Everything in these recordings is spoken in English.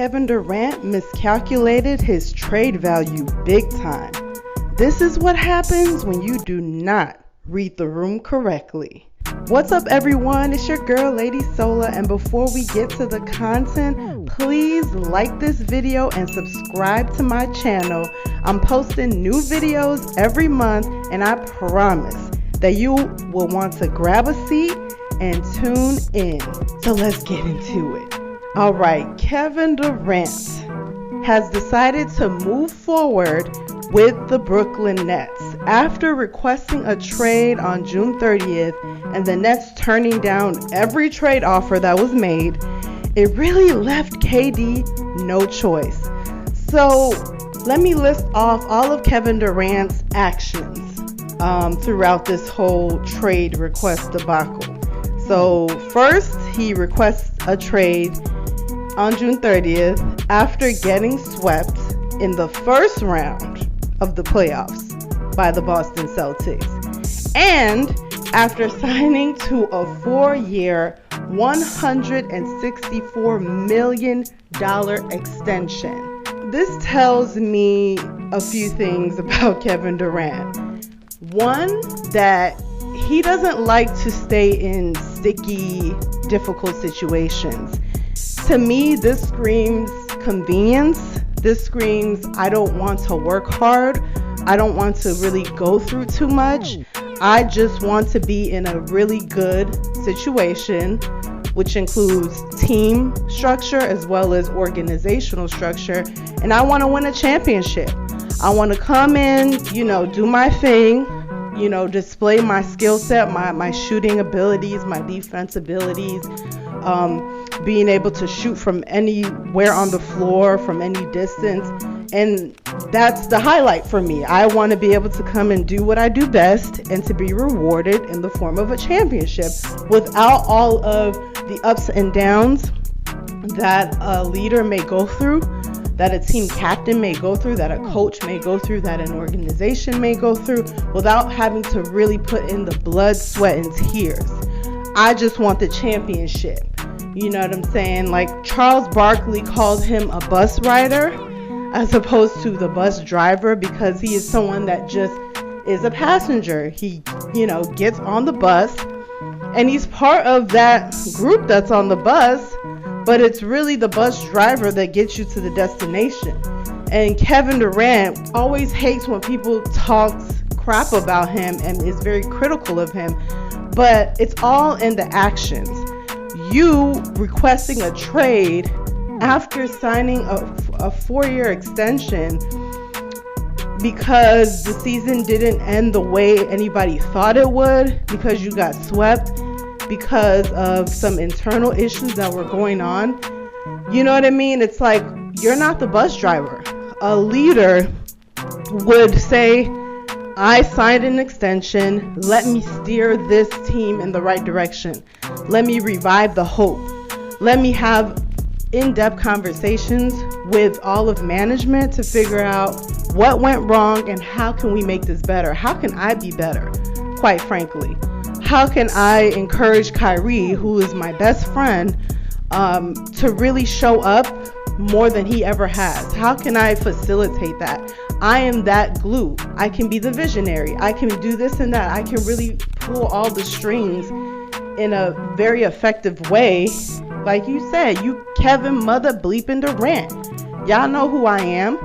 Kevin Durant miscalculated his trade value big time. This is what happens when you do not read the room correctly. What's up, everyone? It's your girl, Lady Sola, and before we get to the content, please like this video and subscribe to my channel. I'm posting new videos every month, and I promise that you will want to grab a seat and tune in. So let's get into it. All right, Kevin Durant has decided to move forward with the Brooklyn Nets after requesting a trade on June 30th and the Nets turning down every trade offer that was made. It really left KD no choice. So let me list off all of Kevin Durant's actions throughout this whole trade request debacle. So first, he requests a trade on June 30th after getting swept in the first round of the playoffs by the Boston Celtics, and after signing to a 4-year, $164 million extension. This tells me a few things about Kevin Durant. One, that he doesn't like to stay in sticky, difficult situations. To me, this screams convenience. This screams, I don't want to work hard. I don't want to really go through too much. I just want to be in a really good situation, which includes team structure as well as organizational structure. And I want to win a championship. I want to come in, do my thing, display my skill set, my shooting abilities, my defense abilities, being able to shoot from anywhere on the floor, from any distance. And that's the highlight for me. I want to be able to come and do what I do best and to be rewarded in the form of a championship without all of the ups and downs that a leader may go through, that a team captain may go through, that a coach may go through, that an organization may go through, without having to really put in the blood, sweat, and tears. I just want the championship. You know what I'm saying? Like Charles Barkley called him a bus rider as opposed to the bus driver, because he is someone that just is a passenger. He, gets on the bus and he's part of that group that's on the bus, but it's really the bus driver that gets you to the destination. And Kevin Durant always hates when people talk crap about him and is very critical of him, but it's all in the actions. You requesting a trade after signing a 4-year extension because the season didn't end the way anybody thought it would, because you got swept because of some internal issues that were going on. You know what I mean? It's like, you're not the bus driver. A leader would say, I signed an extension. Let me steer this team in the right direction. Let me revive the hope. Let me have in-depth conversations with all of management to figure out what went wrong and how can we make this better? How can I be better, quite frankly? How can I encourage Kyrie, who is my best friend, to really show up more than he ever has? How can I facilitate that? I am that glue. I can be the visionary. I can do this and that. I can really pull all the strings in a very effective way. Like you said, you Kevin Mother Bleeping Durant. Y'all know who I am.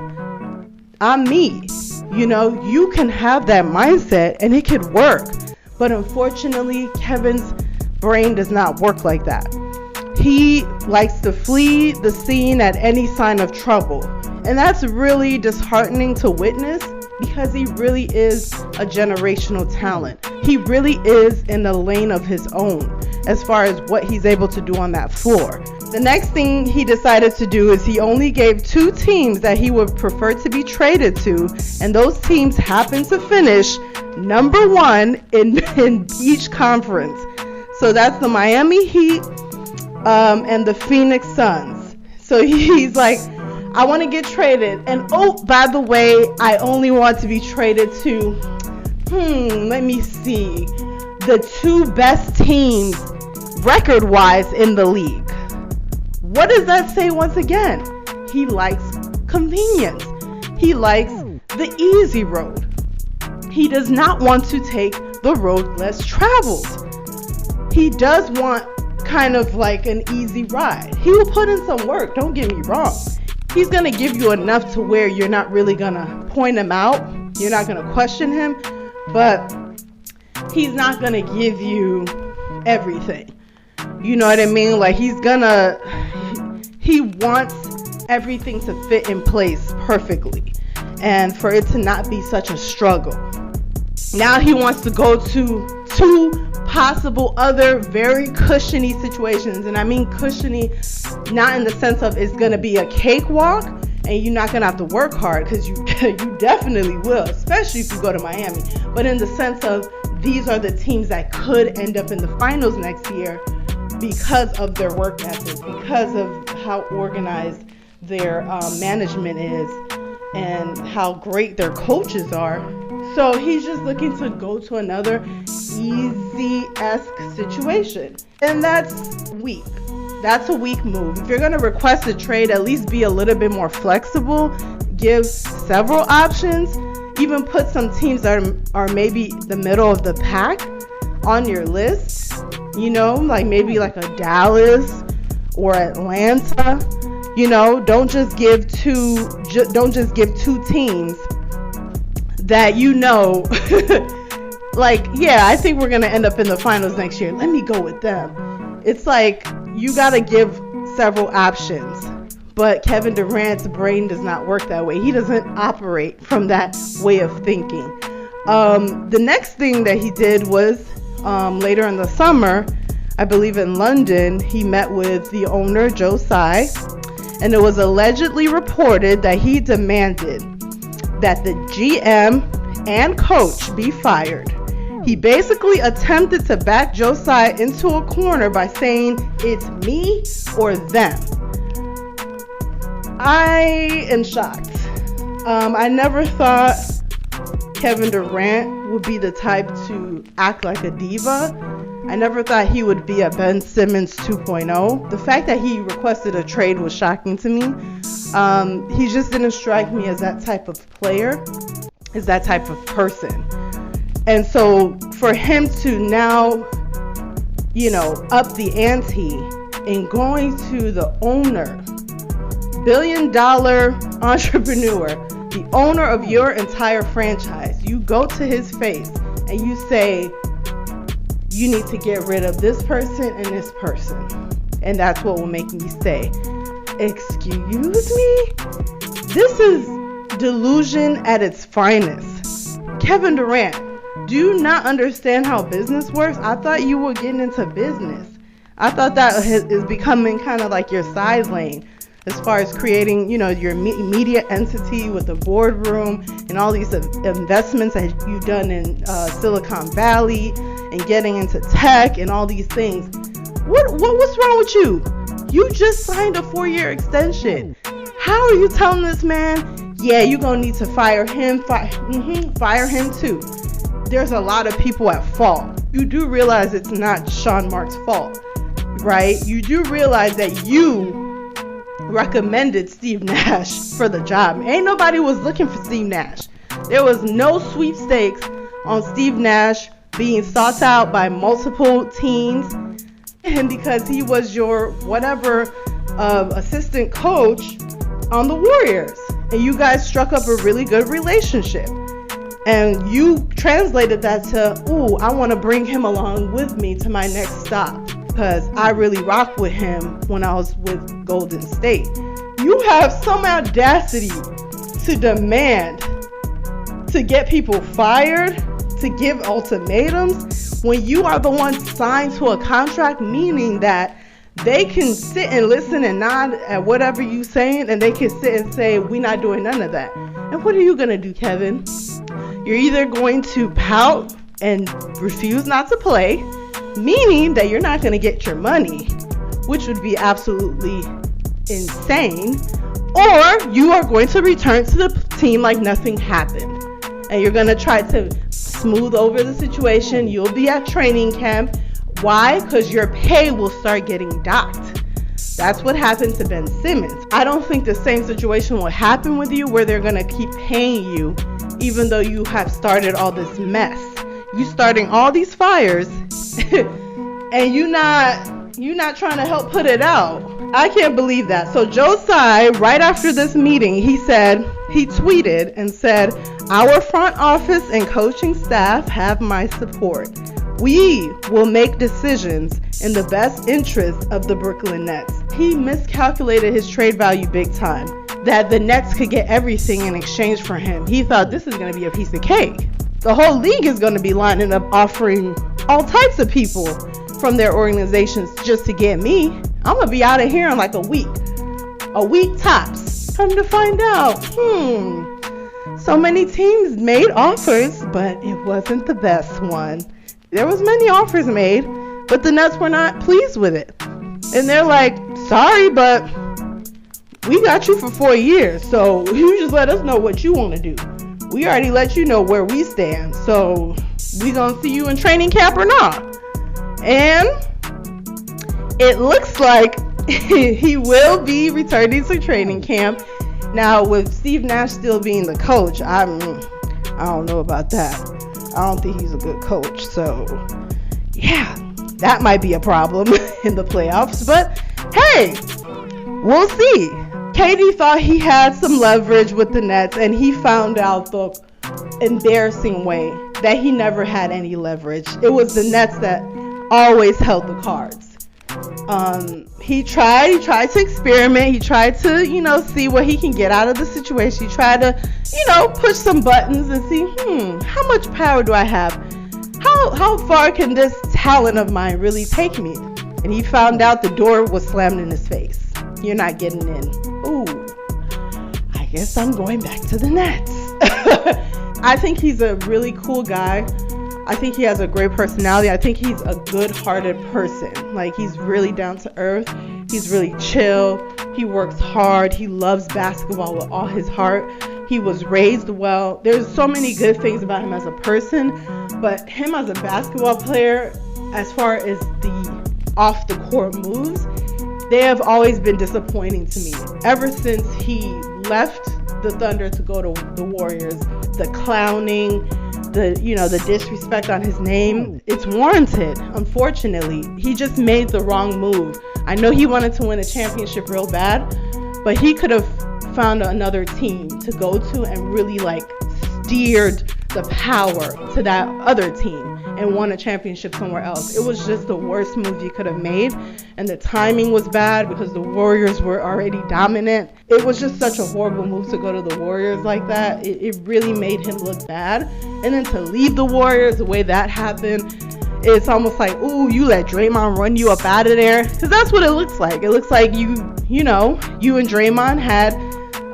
I'm me. You can have that mindset and it could work. But unfortunately, Kevin's brain does not work like that. He likes to flee the scene at any sign of trouble. And that's really disheartening to witness, because he really is a generational talent. He really is in a lane of his own as far as what he's able to do on that floor. The next thing he decided to do is he only gave 2 teams that he would prefer to be traded to, and those teams happen to finish number 1 in each conference. So that's the Miami Heat and the Phoenix Suns. So he's like, I want to get traded. And oh, by the way, I only want to be traded to, let me see, the 2 best teams record-wise in the league. What does that say once again? He likes convenience. He likes the easy road. He does not want to take the road less traveled. He does want kind of like an easy ride. He will put in some work, don't get me wrong. He's going to give you enough to where you're not really going to point him out. You're not going to question him, but he's not going to give you everything. You know what I mean? Like he wants everything to fit in place perfectly and for it to not be such a struggle. Now he wants to go to 2 possible other very cushiony situations. And I mean cushiony not in the sense of it's going to be a cakewalk and you're not going to have to work hard, because you definitely will, especially if you go to Miami. But in the sense of these are the teams that could end up in the finals next year because of their work ethic, because of how organized their management is and how great their coaches are. So he's just looking to go to another easy-esque situation. And that's weak. That's a weak move. If you're going to request a trade, at least be a little bit more flexible. Give several options. Even put some teams that are maybe the middle of the pack on your list. You know, like maybe like a Dallas or Atlanta. You know, don't just give two teams that you know, like, yeah, I think we're going to end up in the finals next year. Let me go with them. It's like you got to give several options. But Kevin Durant's brain does not work that way. He doesn't operate from that way of thinking. The next thing that he did was later in the summer, I believe in London, he met with the owner, Joe Tsai. And it was allegedly reported that he demanded that the GM and coach be fired. He basically attempted to back Joe Tsai into a corner by saying, it's me or them. I am shocked. I never thought Kevin Durant would be the type to act like a diva. I never thought he would be a Ben Simmons 2.0. The fact that he requested a trade was shocking to me. He just didn't strike me as that type of player, as that type of person. And so for him to now, you know, up the ante and going to the owner, billion-dollar entrepreneur, the owner of your entire franchise, you go to his face and you say, you need to get rid of this person and this person. And that's what will make me say, excuse me? This is delusion at its finest. Kevin Durant, do you not understand how business works? I thought you were getting into business. I thought that is becoming kind of like your side lane as far as creating, you know, your media entity with the boardroom and all these investments that you've done in Silicon Valley and getting into tech and all these things. What's wrong with you? You just signed a 4-year extension. How are you telling this man, yeah, you're going to need to fire him, fire him too? There's a lot of people at fault. You do realize it's not Sean Marks' fault, right? You do realize that you recommended Steve Nash for the job. Ain't nobody was looking for Steve Nash. There was no sweepstakes on Steve Nash being sought out by multiple teams, and because he was your whatever assistant coach on the Warriors, and you guys struck up a really good relationship, and you translated that to, ooh, I want to bring him along with me to my next stop because I really rocked with him when I was with Golden State. You have some audacity to demand to get people fired, to give ultimatums, when you are the one signed to a contract, meaning that they can sit and listen and nod at whatever you're saying, and they can sit and say, we're not doing none of that. And what are you going to do, Kevin? You're either going to pout and refuse not to play, meaning that you're not going to get your money, which would be absolutely insane, or you are going to return to the team like nothing happened. And you're going to try to smooth over the situation. You'll be at training camp. Why? Because your pay will start getting docked. That's what happened to Ben Simmons. I don't think the same situation will happen with you, where they're going to keep paying you even though you have started all this mess. You starting all these fires and you not trying to help put it out. I can't believe that. So Joe Tsai, right after this meeting, he tweeted and said, "Our front office and coaching staff have my support. We will make decisions in the best interest of the Brooklyn Nets." He miscalculated his trade value big time, that the Nets could get everything in exchange for him. He thought this is going to be a piece of cake. The whole league is going to be lining up offering all types of people from their organizations just to get me. I'm going to be out of here in like a week tops. Come to find out, so many teams made offers, but it wasn't the best one. There was many offers made, but the Nets were not pleased with it. And they're like, "Sorry, but we got you for 4 years, so you just let us know what you want to do. We already let you know where we stand, so we gonna see you in training camp or not." And it looks like he will be returning to training camp. Now, with Steve Nash still being the coach, I don't know about that. I don't think he's a good coach. So, yeah, that might be a problem in the playoffs. But, hey, we'll see. KD thought he had some leverage with the Nets, and he found out the embarrassing way that he never had any leverage. It was the Nets that always held the cards. He tried to experiment. He tried to, see what he can get out of the situation. He tried to, push some buttons and see, how much power do I have? How far can this talent of mine really take me? And he found out the door was slammed in his face. You're not getting in. Ooh, I guess I'm going back to the Nets. I think he's a really cool guy. I think he has a great personality. I think he's a good-hearted person. Like, he's really down to earth. He's really chill. He works hard. He loves basketball with all his heart. He was raised well. There's so many good things about him as a person, but him as a basketball player, as far as the off-the-court moves, they have always been disappointing to me. Ever since he left the Thunder to go to the Warriors, the clowning, the disrespect on his name, it's warranted. Unfortunately, he just made the wrong move. I know he wanted to win a championship real bad, but he could have found another team to go to and really steered the power to that other team and won a championship somewhere else. It was just the worst move you could have made, and the timing was bad because the Warriors were already dominant. It was just such a horrible move to go to the Warriors like that. It really made him look bad. And then to leave the Warriors the way that happened, it's almost like, ooh, you let Draymond run you up out of there. Because that's what it looks like. It looks like you and Draymond had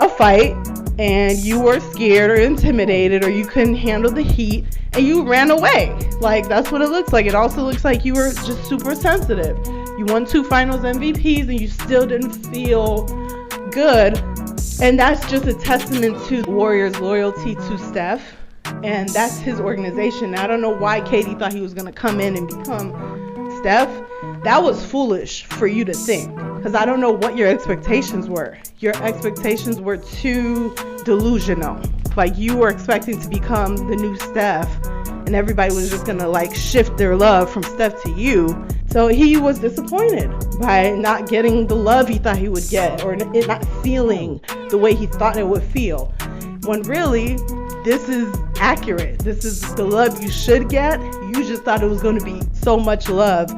a fight, and you were scared or intimidated, or you couldn't handle the heat, and you ran away. Like, that's what it looks like. It also looks like you were just super sensitive. You won 2 finals MVPs, and you still didn't feel good. And that's just a testament to the Warriors' loyalty to Steph. And that's his organization. I don't know why KD thought he was going to come in and become Steph. That was foolish for you to think, because I don't know what your expectations were. Your expectations were too delusional. Like, you were expecting to become the new Steph, and everybody was just going to shift their love from Steph to you. So he was disappointed by not getting the love he thought he would get, or it not feeling the way he thought it would feel. When really, this is accurate. This is the love you should get. You just thought it was going to be so much love,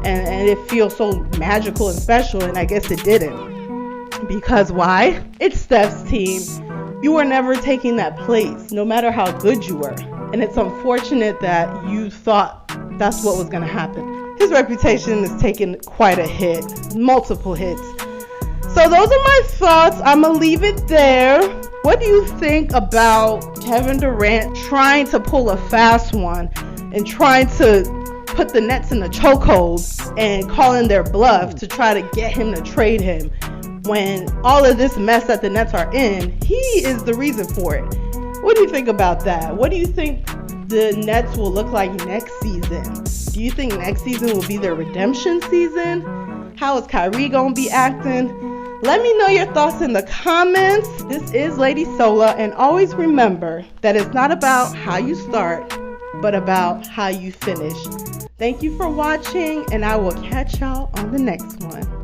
and it feels so magical and special, and I guess it didn't. Because why? It's Steph's team. You were never taking that place, no matter how good you were. And it's unfortunate that you thought that's what was going to happen. His reputation is taking quite a hit, multiple hits. So those are my thoughts. I'm going to leave it there. What do you think about Kevin Durant trying to pull a fast one and trying to put the Nets in the chokehold and calling their bluff to try to get him to trade him, when all of this mess that the Nets are in, he is the reason for it? What do you think about that? What do you think the Nets will look like next season? Do you think next season will be their redemption season? How is Kyrie gonna be acting? Let me know your thoughts in the comments. This is Lady Sola, and always remember that it's not about how you start, but about how you finish. Thank you for watching, and I will catch y'all on the next one.